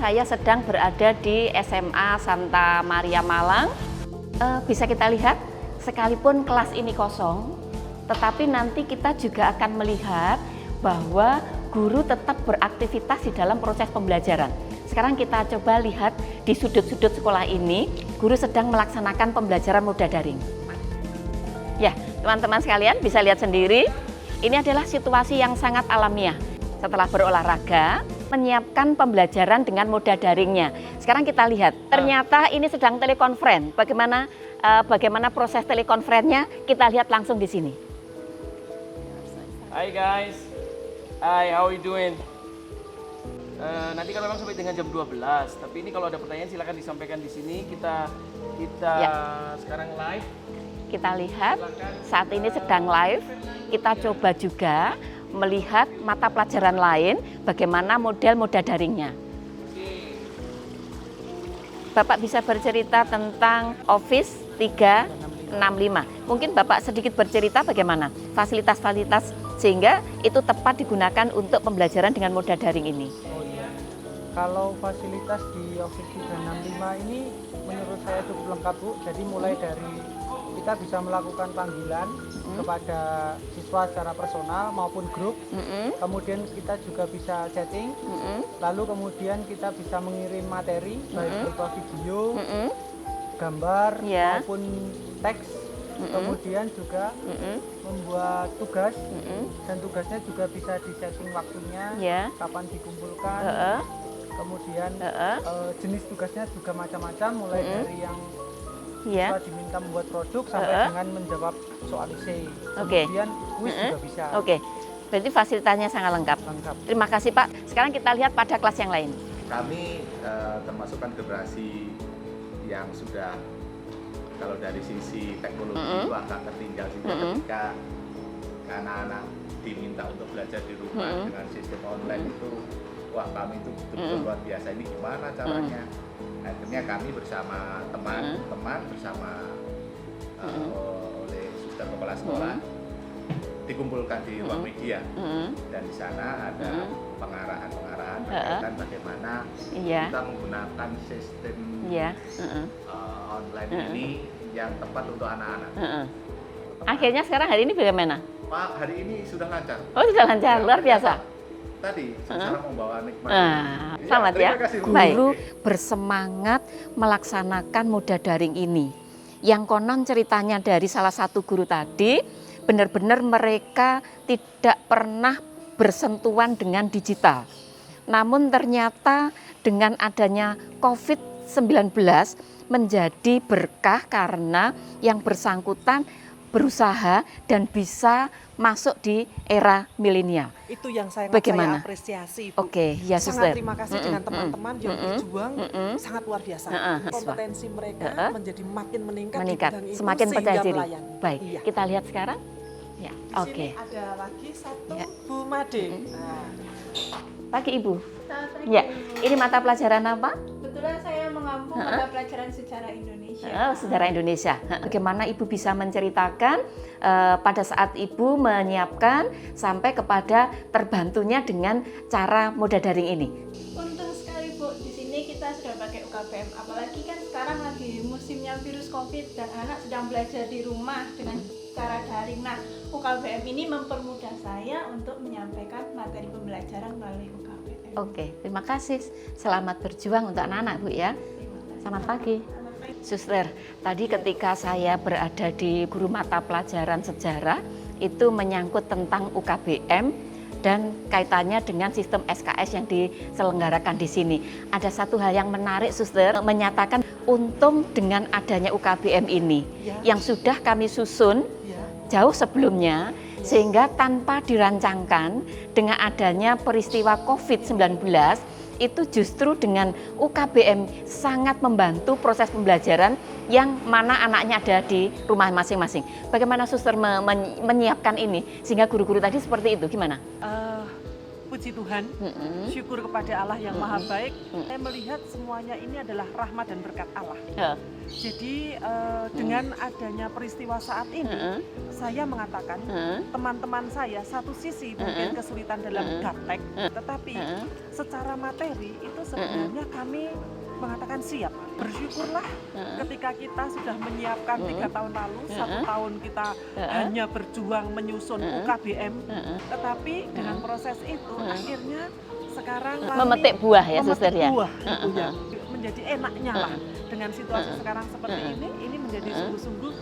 saya sedang berada di SMA Santa Maria Malang. Bisa kita lihat, sekalipun kelas ini kosong, tetapi nanti kita juga akan melihat bahwa guru tetap beraktivitas di dalam proses pembelajaran. Sekarang kita coba lihat di sudut-sudut sekolah ini, guru sedang melaksanakan pembelajaran moda daring. Ya, teman-teman sekalian bisa lihat sendiri, ini adalah situasi yang sangat alamiah. Setelah berolahraga, menyiapkan pembelajaran dengan moda daringnya. Sekarang kita lihat, ternyata ini sedang telekonferensi. Bagaimana proses telekonferensinya? Kita lihat langsung di sini. Hai guys, hi, how are you doing? Nanti kan memang sampai dengan jam 12, tapi ini kalau ada pertanyaan silakan disampaikan di sini. Kita sekarang live. Kita lihat saat ini sedang live. Kita coba juga melihat mata pelajaran lain, bagaimana model moda daringnya. Bapak bisa bercerita tentang Office 365. Mungkin Bapak sedikit bercerita bagaimana fasilitas-fasilitas sehingga itu tepat digunakan untuk pembelajaran dengan moda daring ini. Oh iya, kalau fasilitas di Office 365 ini menurut saya cukup lengkap Bu. Jadi mulai dari kita bisa melakukan panggilan kepada siswa secara personal maupun grup. Kemudian kita juga bisa chatting. Lalu kemudian kita bisa mengirim materi baik berupa video, gambar maupun teks. Kemudian juga membuat tugas dan tugasnya juga bisa disetting waktunya, kapan dikumpulkan. Kemudian jenis tugasnya juga macam-macam, mulai dari yang kita diminta membuat produk sampai dengan menjawab soal essay. Kemudian kuis juga bisa. Berarti fasilitasnya sangat lengkap. Terima kasih Pak. Sekarang kita lihat pada kelas yang lain. Kami termasuk kan generasi yang sudah, kalau dari sisi teknologi itu agak tertinggal sehingga ketika anak-anak diminta untuk belajar di rumah dengan sistem online itu, wah kami itu betul-betul luar biasa, ini gimana caranya. Akhirnya kami bersama teman-teman bersama oleh suster kepala sekolah dikumpulkan di ruang media, dan di sana ada pengarahan-pengarahan berkaitan bagaimana kita menggunakan sistem online ini yang tepat untuk anak-anak. Akhirnya sekarang hari ini bagaimana? Pak, hari ini sudah lancar. Oh, sudah lancar, luar biasa. Tadi secara membawa nikmat. Selamat ya. Kasih, Guru bersemangat melaksanakan moda daring ini. Yang konon ceritanya dari salah satu guru tadi, benar-benar mereka tidak pernah bersentuhan dengan digital. Namun ternyata dengan adanya COVID-19 menjadi berkah karena yang bersangkutan berusaha dan bisa masuk di era milenial. Itu yang saya apresiasi, Bu. Ya, sangat terima kasih dengan teman-teman yang berjuang, sangat luar biasa. Kompetensi mereka menjadi makin meningkat di bidang itu, semakin percaya diri. melayani. Baik, kita lihat sekarang. Ya, di sini ada lagi satu Bu Made. Pagi Ibu. Selamat pagi. Ya, ini mata pelajaran apa? Kebetulan saya mengampu mata pelajaran sejarah Indonesia. Sejarah Indonesia. Bagaimana Ibu bisa menceritakan pada saat Ibu menyiapkan sampai kepada terbantunya dengan cara moda daring ini? Untung sekali Bu, di sini kita sudah pakai UKBM. Apalagi kan sekarang lagi musimnya virus COVID dan anak sedang belajar di rumah dengan cara daring. Nah, UKBM ini mempermudah saya untuk menyampaikan materi pembelajaran melalui UKBM. Oke, terima kasih. Selamat berjuang untuk anak-anak Bu ya. Selamat pagi. Suster, tadi ketika saya berada di guru mata pelajaran sejarah, itu menyangkut tentang UKBM dan kaitannya dengan sistem SKS yang diselenggarakan di sini. Ada satu hal yang menarik, Suster, menyatakan untung dengan adanya UKBM ini yang sudah kami susun jauh sebelumnya, sehingga tanpa dirancangkan dengan adanya peristiwa COVID-19, itu justru dengan UKBM sangat membantu proses pembelajaran yang mana anaknya ada di rumah masing-masing. Bagaimana Suster menyiapkan ini sehingga guru-guru tadi seperti itu, gimana? Puji Tuhan, syukur kepada Allah yang Maha Baik. Saya melihat semuanya ini adalah rahmat dan berkat Allah. Jadi dengan adanya peristiwa saat ini, saya mengatakan teman-teman saya satu sisi mungkin kesulitan dalam gaptek, tetapi secara materi itu sebenarnya kami mengatakan siap. Bersyukurlah ketika kita sudah menyiapkan 3 tahun lalu, 1 tahun kita hanya berjuang menyusun UKBM, tetapi dengan proses itu akhirnya sekarang Memetik buah ya, Suster ya? buah tentunya. Menjadi enaknya lah dengan situasi sekarang seperti ini menjadi sungguh-sungguh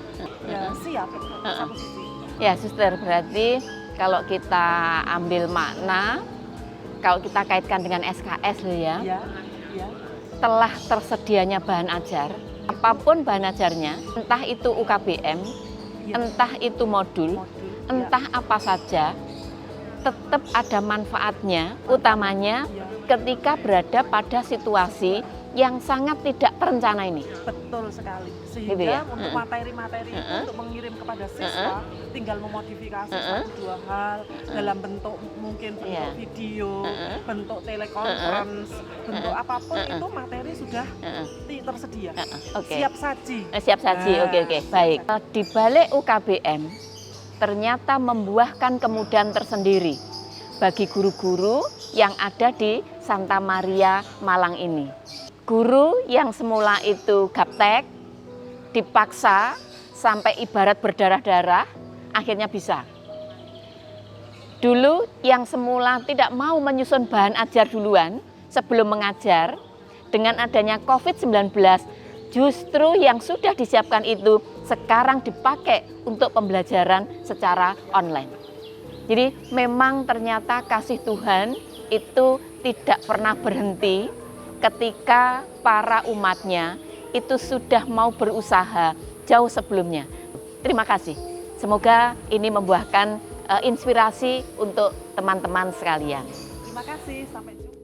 ya siap satu sisi. Ya, Suster, berarti kalau kita ambil makna, kalau kita kaitkan dengan SKS loh ya, Ya, ya. telah tersedianya bahan ajar, apapun bahan ajarnya, entah itu UKBM, Ya. entah itu modul, Modul, entah apa saja, tetap ada manfaatnya, utamanya ya. ketika berada pada situasi yang sangat tidak terencana ini. Betul sekali. Sehingga Gitu ya? untuk materi-materi itu untuk mengirim kepada siswa tinggal memodifikasi 1-2 hal dalam bentuk mungkin bentuk Iya. video, bentuk telekonferensi, bentuk apapun itu materi sudah tersedia. Oke. Siap saji. Siap saji, Nah, oke, baik. Di balik UKBM ternyata membuahkan kemudahan tersendiri bagi guru-guru yang ada di Santa Maria Malang ini. Guru yang semula itu gaptek, dipaksa sampai ibarat berdarah-darah, akhirnya bisa. Dulu yang semula tidak mau menyusun bahan ajar duluan sebelum mengajar, dengan adanya COVID-19, justru yang sudah disiapkan itu sekarang dipakai untuk pembelajaran secara online. Jadi memang ternyata kasih Tuhan itu tidak pernah berhenti ketika para umatnya itu sudah mau berusaha jauh sebelumnya. Terima kasih. Semoga ini membuahkan inspirasi untuk teman-teman sekalian. Terima kasih, sampai jumpa.